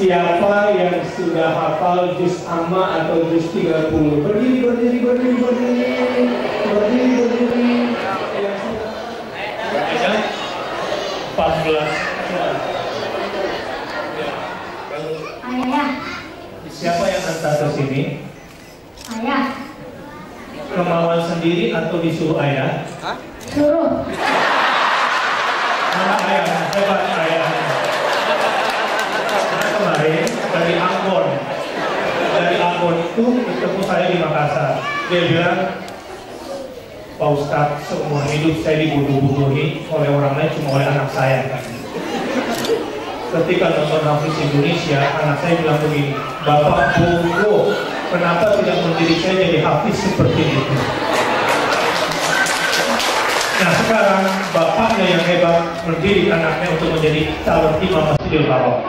Siapa yang sudah hafal juz amma atau juz 30? Berdiri. Yang sudah 14. Ayah. Siapa yang hantar ke sini? Ayah. Kemauan sendiri atau disuruh ayah? Suruh. Mana ayah? Hebat ayah. Karena kemarin dari Ambon itu ketemu saya di Makassar. Dia bilang, Pak Ustadz, seumur hidup saya dibunuh-bunuhi oleh orang lain, cuma oleh anak saya. Ketika nonton Hafiz Indonesia, anak saya bilang begini, Bapak bodoh, kenapa tidak mendidik saya jadi Hafiz seperti itu? Nah sekarang bapaknya yang hebat mendidik anaknya untuk menjadi calon imam Masjidil Haram.